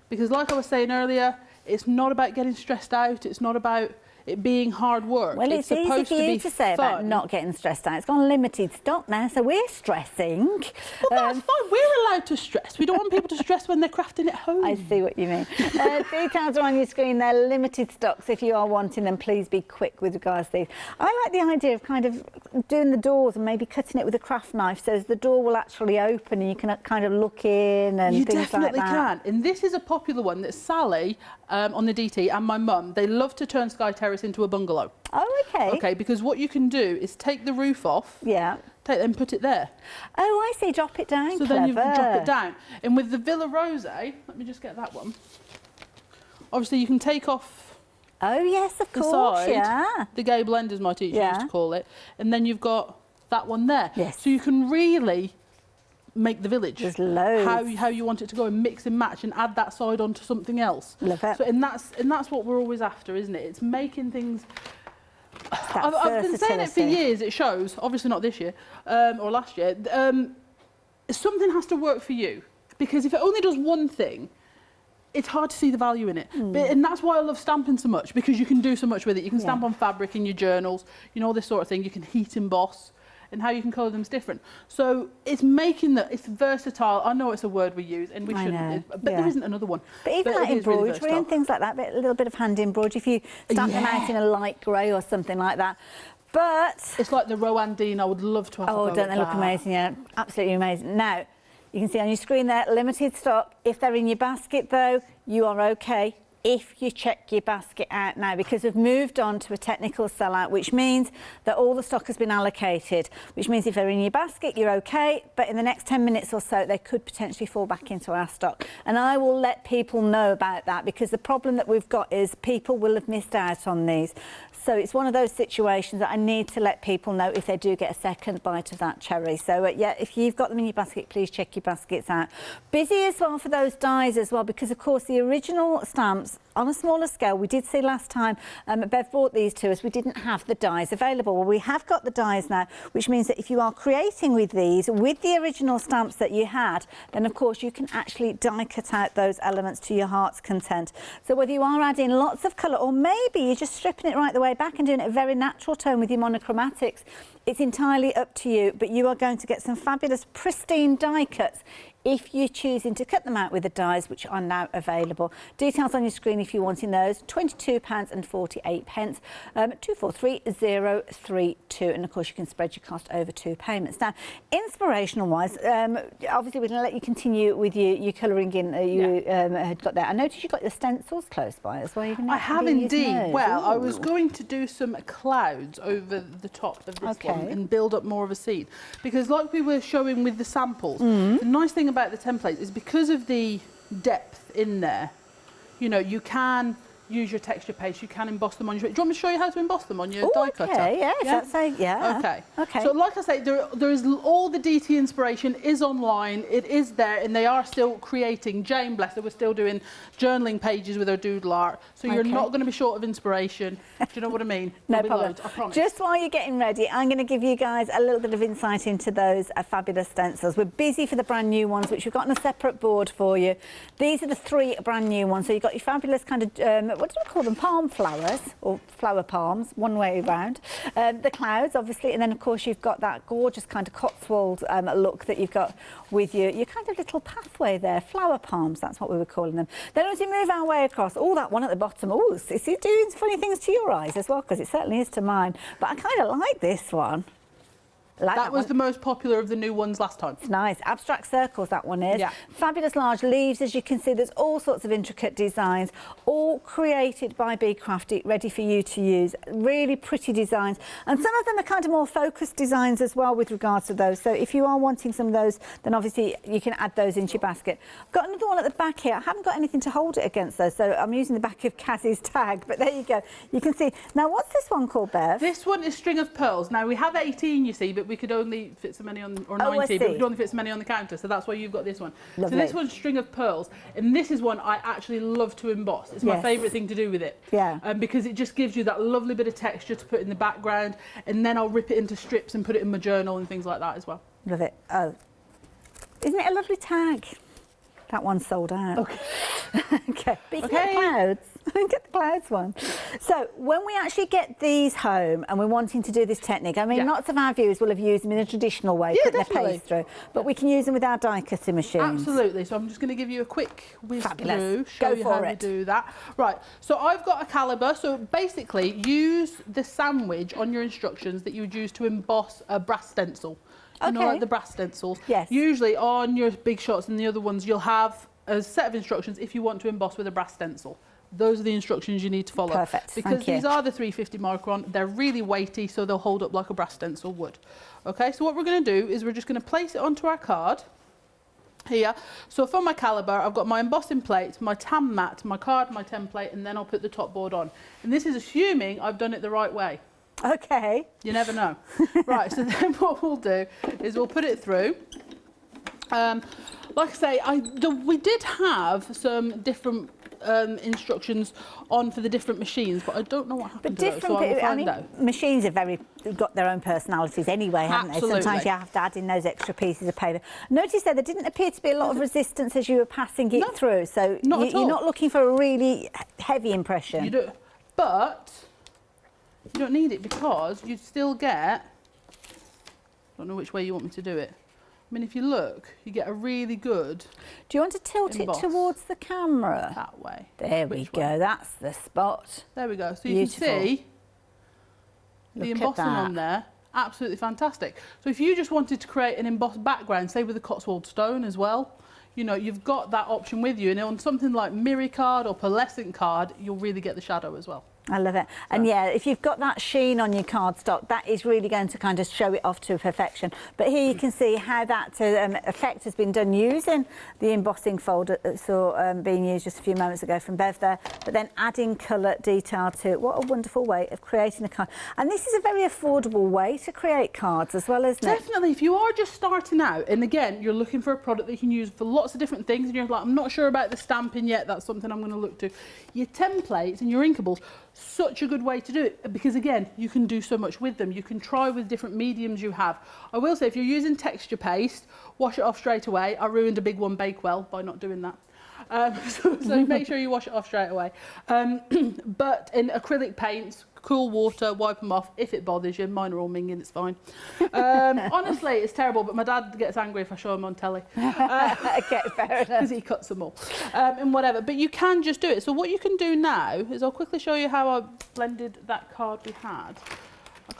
Because like I was saying earlier, it's not about getting stressed out, it's not about it being hard work. Well, it's easy for you to say about not getting stressed out. It's gone limited stock now, so we're stressing. Well, that's fine. We're allowed to stress. We don't want people to stress when they're crafting at home. I see what you mean. Details are on your screen. They're limited stock, so if you are wanting them, please be quick with regards to these. I like the idea of kind of doing the doors and maybe cutting it with a craft knife so the door will actually open and you can kind of look in and things like that. You definitely can. And this is a popular one that Sally on the DT and my mum, they love to turn Sky Terrace into a bungalow. Oh, okay. Okay, because what you can do is take the roof off. Yeah. Take and put it there. Oh, I see. Drop it down. So then you can drop it down. And with the Villa Rose, let me just get that one. Obviously, you can take off. Oh yes, of course. Side, yeah. The gable end, as my teacher used to call it, and then you've got that one there. Yes. So you can really make the village. There's loads. How you want it to go and mix and match and add that side onto something else. Love it. So and that's what we're always after, isn't it? It's making things. I've been saying it for years. It shows. Obviously not this year or last year. Something has to work for you because if it only does one thing, it's hard to see the value in it. And that's why I love stamping so much because you can do so much with it. You can stamp on fabric in your journals, you know, all this sort of thing. You can heat emboss. And how you can colour them is different. So it's it's versatile. I know it's a word we use and we shouldn't, but there isn't another one. But even like embroidery really and things like that, a little bit of hand embroidery, if you stamp them out in a light grey or something like that. But it's like the Rowan Dean, I would love to have. Oh, don't they look amazing? Yeah, absolutely amazing. Now, you can see on your screen there, limited stock. If they're in your basket though, you are okay. If you check your basket out now, because we've moved on to a technical sellout, which means that all the stock has been allocated, which means if they're in your basket, you're okay, but in the next 10 minutes or so, they could potentially fall back into our stock. And I will let people know about that because the problem that we've got is people will have missed out on these. So it's one of those situations that I need to let people know if they do get a second bite of that cherry. So yeah, if you've got them in your basket, please check your baskets out. Busy as well for those dies as well, because of course the original stamps on a smaller scale, we did see last time, Bev brought these to us, we didn't have the dies available. Well, we have got the dies now, which means that if you are creating with these, with the original stamps that you had, then of course you can actually die cut out those elements to your heart's content. So whether you are adding lots of colour or maybe you're just stripping it right the way back and doing it a very natural tone with your monochromatics, it's entirely up to you, but you are going to get some fabulous pristine die cuts if you're choosing to cut them out with the dies, which are now available. Details on your screen if you're wanting those. £22.48, 243032, and of course you can spread your cost over 2 payments. Now, inspirational wise, obviously we're going to let you continue with your colouring in that you had got there. I noticed you got the stencils close by as well. I have indeed. Well, I was going to do some clouds over the top of this one and build up more of a scene, because like we were showing with the samples, the nice thing about the templates is because of the depth in there, you know, you can use your texture paste, you can emboss them on your... Do you want me to show you how to emboss them on your die cutter? Okay, yes, yeah? that's a, yeah. Okay. Okay. So like I say, there is all the DT inspiration is online, it is there, and they are still creating. Jane, bless her, we're still doing journaling pages with her doodle art, so you're not going to be short of inspiration. Do you know what I mean? No problem. Loads, I promise. Just while you're getting ready, I'm going to give you guys a little bit of insight into those fabulous stencils. We're busy for the brand new ones, which we've got on a separate board for you. These are the 3 brand new ones. So you've got your fabulous kind of, what do we call them? Palm flowers, or flower palms, one way around. The clouds, obviously, and then of course you've got that gorgeous kind of Cotswold look that you've got with your kind of little pathway there. Flower palms, that's what we were calling them. Then as we move our way across, that one at the bottom, is it doing funny things to your eyes as well? Because it certainly is to mine. But I kind of like this one. That was the most popular of the new ones last time. It's nice. Abstract circles, that one is. Yeah. Fabulous large leaves, as you can see. There's all sorts of intricate designs, all created by Be Crafty, ready for you to use. Really pretty designs. And some of them are kind of more focused designs as well with regards to those. So if you are wanting some of those, then obviously you can add those into your basket. I've got another one at the back here. I haven't got anything to hold it against those, so I'm using the back of Kazzy's tag. But there you go. You can see. Now, what's this one called, Bev? This one is String of Pearls. Now, we have 18, you see, but we could only fit so many on, or 90, but we could only fit so many on the counter, so that's why you've got this one. Lovely. So this one's String of Pearls, and this is one I actually love to emboss. It's my favourite thing to do with it. Yeah. Because it just gives you that lovely bit of texture to put in the background, and then I'll rip it into strips and put it in my journal and things like that as well. Love it. Oh, isn't it a lovely tag? That one's sold out. Okay. Okay. But you can get the clouds. Get the clouds one. So when we actually get these home and we're wanting to do this technique, I mean, lots of our viewers will have used them in a traditional way, putting their paste through, but we can use them with our die cutting machines. Absolutely. So I'm just going to give you a quick whiz through, show you how we do that. Right. So I've got a calibre. So basically, use the sandwich on your instructions that you would use to emboss a brass stencil. You know, like the brass stencils. Yes. Usually on your big shots and the other ones, you'll have a set of instructions if you want to emboss with a brass stencil. Those are the instructions you need to follow. Perfect. Because these are the 350 micron, they're really weighty, so they'll hold up like a brass stencil would. Okay, so what we're going to do is we're just going to place it onto our card here. So for my calibre, I've got my embossing plate, my tan mat, my card, my template, and then I'll put the top board on. And this is assuming I've done it the right way. Okay. You never know. Right, so then what we'll do is we'll put it through. Like I say, we did have some different instructions on for the different machines, but I don't know what happened to those, so I will find out. Machines are got their own personalities anyway, haven't they? Sometimes you have to add in those extra pieces of paper. Notice there didn't appear to be a lot of resistance as you were passing it through, so you're not looking for a really heavy impression. You do, but you don't need it because you still get, I don't know which way you want me to do it. I mean, if you look, you get a really good. Do you want to tilt it towards the camera? That way. There we go. That's the spot. There we go. So you can see the embossing on there. Absolutely fantastic. So if you just wanted to create an embossed background, say with a Cotswold stone as well, you know, you've got that option with you. And on something like Miri card or pearlescent card, you'll really get the shadow as well. I love it. And yeah, if you've got that sheen on your cardstock, that is really going to kind of show it off to perfection. But here you can see how that effect has been done using the embossing folder that saw being used just a few moments ago from Bev there, but then adding colour detail to it. What a wonderful way of creating a card. And this is a very affordable way to create cards as well, isn't it? Definitely. If you are just starting out, and again, you're looking for a product that you can use for lots of different things, and you're like, I'm not sure about the stamping yet, that's something I'm going to look to. Your templates and your inkables, such a good way to do it, because again, you can do so much with them. You can try with different mediums you have. I will say, if you're using texture paste, wash it off straight away. I ruined a big one Bakewell by not doing that. So make sure you wash it off straight away. But in acrylic paints, cool water, wipe them off if it bothers you. Mine are all minging, it's fine. Honestly, it's terrible, but my dad gets angry if I show him on telly. Okay, fair enough. Because he cuts them all. And whatever. But you can just do it. So what you can do now is I'll quickly show you how I blended that card we had.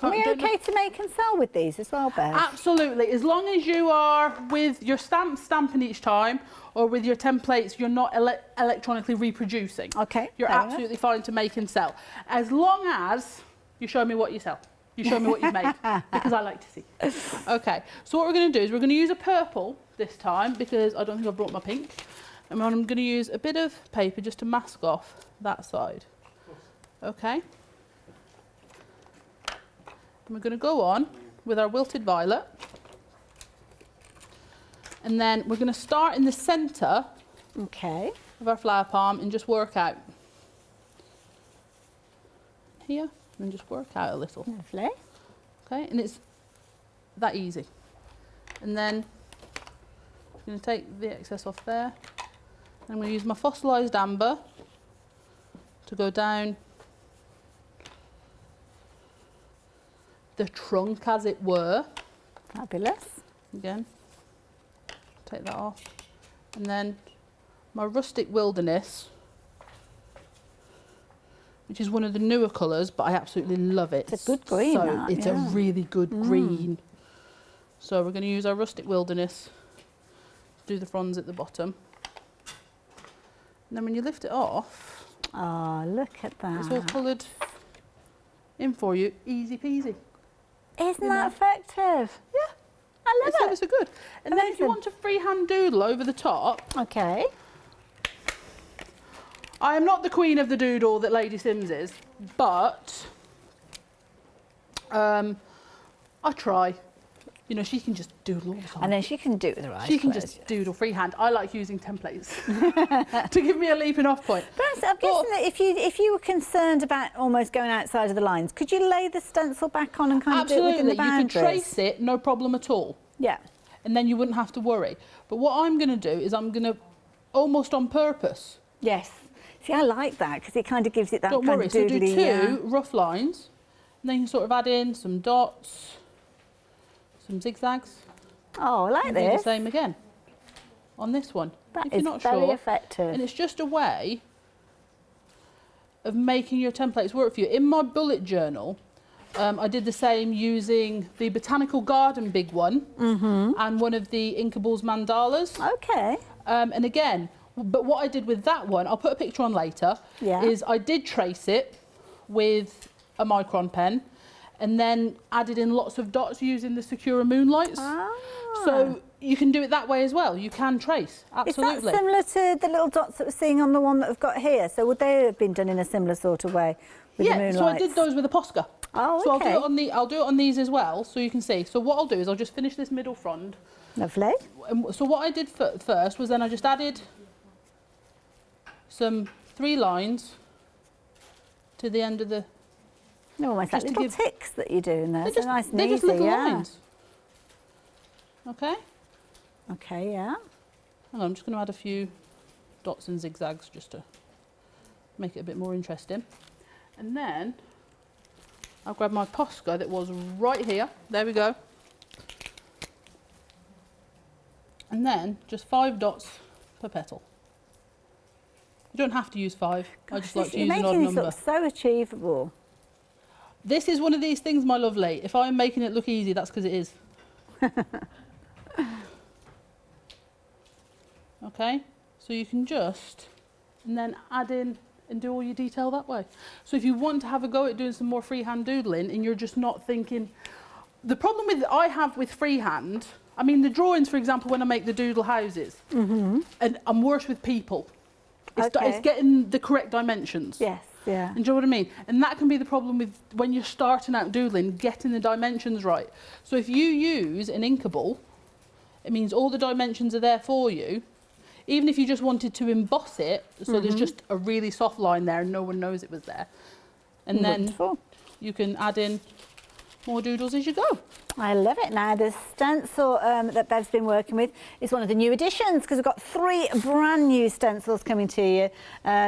Are we okay to make and sell with these as well, Bev? Absolutely. As long as you are with your stamping each time, or with your templates, you're not electronically reproducing. Okay. You're absolutely fine to make and sell. As long as you show me what you sell. You show me what you've made, because I like to see. Okay. So what we're going to do is we're going to use a purple this time, because I don't think I've brought my pink. And I'm going to use a bit of paper just to mask off that side. Okay. And we're going to go on with our wilted violet. And then we're going to start in the centre of our flower palm and just work out here and just work out a little. Lovely. Okay, and it's that easy. And then I'm going to take the excess off there. I'm going to use my fossilised amber to go down the trunk, as it were. Fabulous. Again, take that off. And then my rustic wilderness, which is one of the newer colours, but I absolutely love it. It's a good green. So it's a really good green. So we're going to use our rustic wilderness to do the fronds at the bottom. And then when you lift it off, oh, look at that. it's all coloured in for you, easy peasy. Isn't that effective? Yeah. I love it. It's so good. And then if you want to freehand doodle over the top. Okay. I am not the queen of the doodle that Lady Sims is, but I try. You know, she can just doodle all the time. And then she can do it with her eyes She can closed. just doodle freehand. I like using templates to give me a leaping off point. But I'm guessing that if you were concerned about almost going outside of the lines, could you lay the stencil back on and kind of do it within the boundaries? You can trace it, no problem at all. Yeah. And then you wouldn't have to worry. But what I'm going to do is I'm going to, almost on purpose. Yes. See, I like that because it kind of gives it that Don't kind worry. of So do doodly, two rough lines, and then you sort of add in some dots, some zigzags. Oh, I like and do this. the same again on this one. That if is you're not very sure. effective. And it's just a way of making your templates work for you. In my bullet journal, I did the same using the Botanical Garden big one and one of the Inkables mandalas. Okay. And again, but what I did with that one, I'll put a picture on later, is I did trace it with a micron pen and then added in lots of dots using the Sakura Moonlights. Ah. So you can do it that way as well. You can trace, absolutely. Is that similar to the little dots that we're seeing on the one that we've got here? So would they have been done in a similar sort of way with the Moonlights? So I did those with a Posca. Oh, so okay. I'll do it on these as well, so you can see. So what I'll do is I'll just finish this middle frond. Lovely. So what I did first was then I just added some 3 lines to the end of the... They're almost like little ticks that you do in there. They're nice and they're easy, just little lines. Okay? Okay, yeah. Hang on, I'm just going to add a few dots and zigzags just to make it a bit more interesting. And then I'll grab my Posca that was right here. There we go. And then just 5 dots per petal. You don't have to use 5. Gosh, I just like to use you're an odd making this number. look so achievable. This is one of these things, my lovely. If I'm making it look easy, that's because it is. Okay, so you can just, and then add in and do all your detail that way. So if you want to have a go at doing some more freehand doodling and you're just not thinking, the problem I have with freehand, I mean the drawings, for example, when I make the doodle houses, and I'm worse with people. It's getting the correct dimensions. Yes, yeah. And do you know what I mean? And that can be the problem with when you're starting out doodling, getting the dimensions right. So if you use an Inkable, it means all the dimensions are there for you. Even if you just wanted to emboss it, so there's just a really soft line there and no one knows it was there. And then you can add in more doodles as you go. I love it. Now, the stencil that Bev's been working with is one of the new additions because we've got 3 brand new stencils coming to you.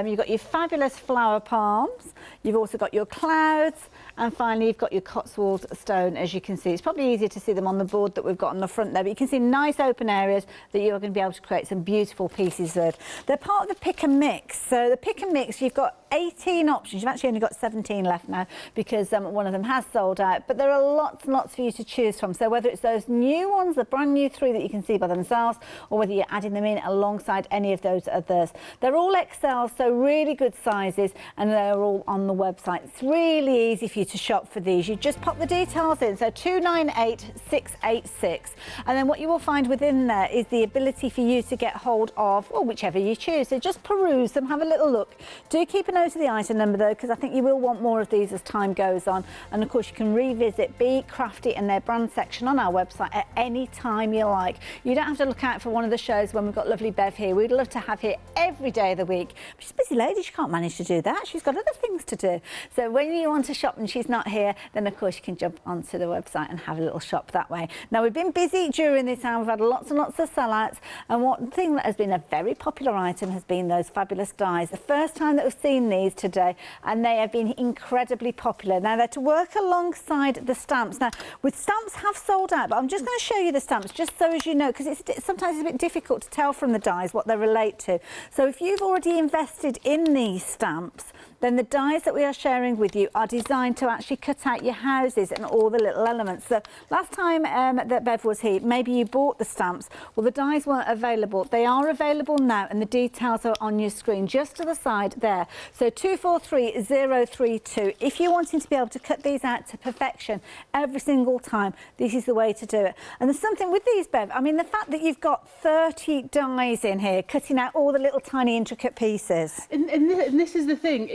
You've got your fabulous flower palms, you've also got your clouds, and finally you've got your Cotswold stone, as you can see. It's probably easier to see them on the board that we've got on the front there, but you can see nice open areas that you're going to be able to create some beautiful pieces with. They're part of the pick and mix. So the pick and mix, you've got 18 options. You've actually only got 17 left now because one of them has sold out, but there are lots and lots for you to choose from. So whether it's those new ones, the brand new 3 that you can see by themselves, or whether you're adding them in alongside any of those others. They're all XL, so really good sizes, and they're all on the website. It's really easy for you to shop for these. You just pop the details in, so 298686, and then what you will find within there is the ability for you to get hold of, well, whichever you choose. So just peruse them, have a little look. Do keep a note of the item number though, because I think you will want more of these as time goes on. And of course you can revisit Be Crafty and their brand section on our website at any time you like. You don't have to look out for one of the shows when we've got lovely Bev here. We'd love to have here every day of the week. But she's a busy lady, she can't manage to do that. She's got other things to do. So when you want to shop and she's not here, then of course you can jump onto the website and have a little shop that way. Now we've been busy during this hour. We've had lots and lots of sellouts, and one thing that has been a very popular item has been those fabulous dies. The first time that we've seen these today, and they have been incredibly popular. Now they're to work alongside the stamps. Now with stamps have sold out, but I'm just going to show you the stamps just so as you know, because sometimes it's a bit difficult to tell from the dies what they relate to. So if you've already invested in these stamps, then the dies that we are sharing with you are designed to actually cut out your houses and all the little elements. So last time that Bev was here, maybe you bought the stamps. Well, the dies weren't available. They are available now, and the details are on your screen just to the side there. So 243032. If you're wanting to be able to cut these out to perfection every single time, this is the way to do it. And there's something with these, Bev. I mean, the fact that you've got 30 dies in here, cutting out all the little tiny intricate pieces. And this is the thing.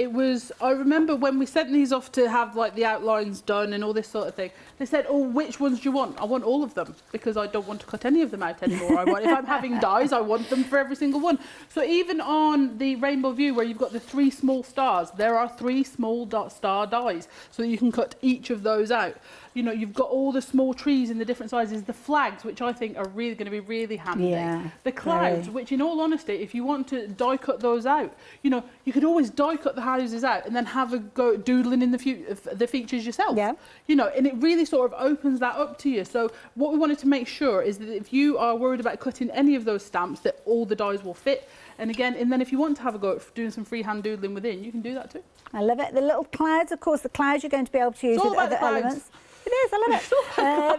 I remember when we sent these off to have like the outlines done and all this sort of thing, they said, oh, which ones do you want? I want all of them, because I don't want to cut any of them out anymore. If I'm having dies, I want them for every single one. So even on the Rainbow View, where you've got the 3 small stars, there are 3 small star dies, so that you can cut each of those out. You know, you've got all the small trees in the different sizes, the flags, which I think are really going to be really handy. Yeah, the clouds, which in all honesty, if you want to die cut those out, you know, you could always die cut the houses out and then have a go doodling in the features yourself. Yeah. You know, and it really sort of opens that up to you. So what we wanted to make sure is that if you are worried about cutting any of those stamps, that all the dies will fit. And again, and then if you want to have a go at doing some freehand doodling within, you can do that too. I love it. The little clouds, of course, the clouds you're going to be able to use with other elements. It is, I love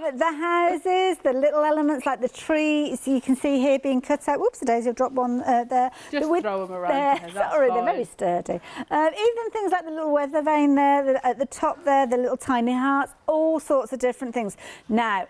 it. The houses, the little elements like the trees, you can see here being cut out. Whoops, Daisy, I've dropped one there. Just throw them around. Sorry, they're very sturdy. Even things like the little weather vane there, at the top there, the little tiny hearts, all sorts of different things. Now,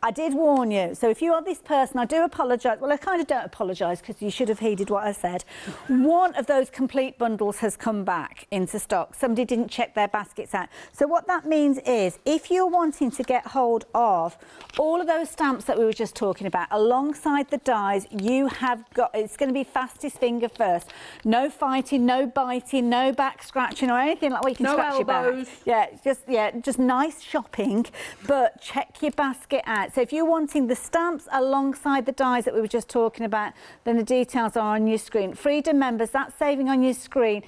I did warn you, so if you are this person, I do apologise. Well, I kind of don't apologise, because you should have heeded what I said. One of those complete bundles has come back into stock. Somebody didn't check their baskets out. So what that means is, if you're wanting to get hold of all of those stamps that we were just talking about, alongside the dies, you have got, it's going to be fastest finger first. No fighting, no biting, no back scratching or anything like that. You can scratch elbows. Your back. Just nice shopping, but check your basket out. So if you're wanting the stamps alongside the dies that we were just talking about, then the details are on your screen. Freedom members, that saving on your screen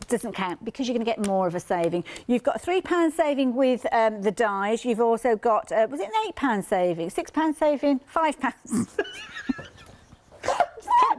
doesn't count, because you're going to get more of a saving. You've got a £3 saving with the dies. You've also got, was it an £8 saving? £6 saving? £5.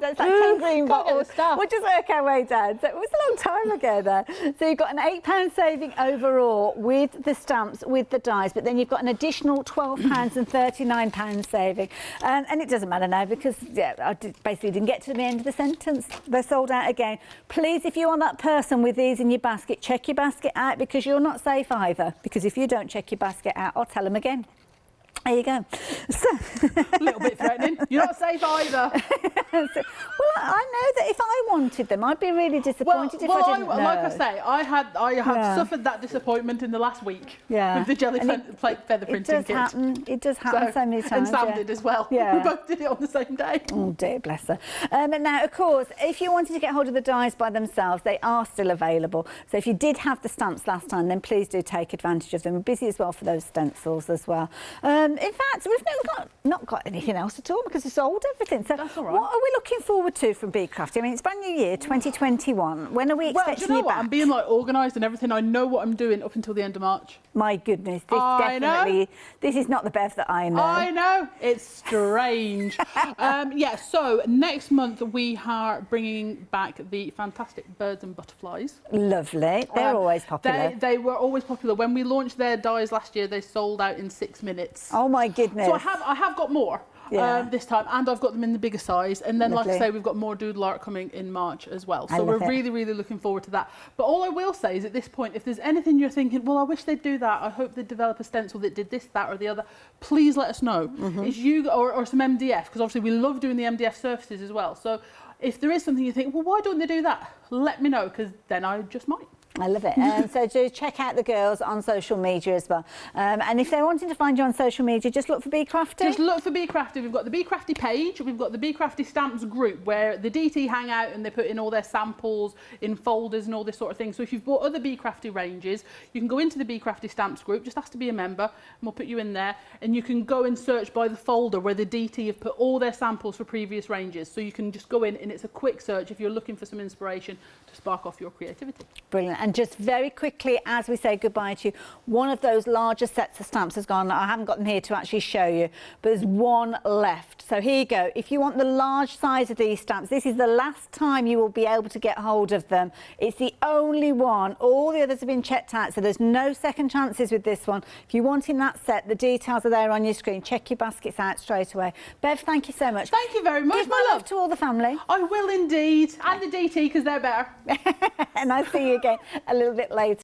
That's like 10 green bottles. We'll just work our way down. So it was a long time ago there. So you've got an £8 saving overall with the stamps, with the dies, but then you've got an additional £12 and £39 saving. And it doesn't matter now, because I basically didn't get to the end of the sentence. They're sold out again. Please, if you are that person with these in your basket, check your basket out, because you're not safe either. Because if you don't check your basket out, I'll tell them again. There you go. So, a little bit threatening. You're not safe either. Well, I know that if I wanted them, I'd be really disappointed if I didn't know. Like I say, I have suffered that disappointment in the last week with the jelly feather printing kit. It does happen so many times. And Sam did as well. Yeah. We both did it on the same day. Oh dear, bless her. And now, of course, if you wanted to get hold of the dies by themselves, they are still available. So if you did have the stamps last time, then please do take advantage of them. We're busy as well for those stencils as well. In fact, we've not got anything else at all, because we sold everything. So that's all right. What are we looking forward to from Be Crafty? I mean, it's brand new year, 2021. When are we expecting you back? I'm being like organised and everything. I know what I'm doing up until the end of March. My goodness, this is not the Bev that I know. I know, it's strange. So next month we are bringing back the fantastic birds and butterflies. Lovely, they're always popular. They were always popular. When we launched their dies last year, they sold out in 6 minutes. Oh my goodness. So I have got more. this time, and I've got them in the bigger size. And then, like I say, we've got more doodle art coming in March as well. So we're really, really looking forward to that. But all I will say is at this point, if there's anything you're thinking, well, I wish they'd do that, I hope they'd develop a stencil that did this, that, or the other, please let us know. It's you or some MDF, because obviously we love doing the MDF surfaces as well. So if there is something you think, well, why don't they do that? Let me know, because then I just might. I love it. So do check out the girls on social media as well. And if they're wanting to find you on social media, just look for Be Crafty. Just look for Be Crafty. We've got the Be Crafty page. We've got the Be Crafty Stamps group where the DT hang out and they put in all their samples in folders and all this sort of thing. So if you've bought other Be Crafty ranges, you can go into the Be Crafty Stamps group. Just ask to be a member and we'll put you in there. And you can go and search by the folder where the DT have put all their samples for previous ranges. So you can just go in and it's a quick search if you're looking for some inspiration to spark off your creativity. Brilliant. And just very quickly, as we say goodbye to you, one of those larger sets of stamps has gone. I haven't got them here to actually show you, but there's one left. So here you go. If you want the large size of these stamps, this is the last time you will be able to get hold of them. It's the only one. All the others have been checked out, so there's no second chances with this one. If you want in that set, the details are there on your screen. Check your baskets out straight away. Bev, thank you so much. Thank you very much, Give my love to all the family. I will indeed, and the DT, because they're better. And I'll see you again a little bit later.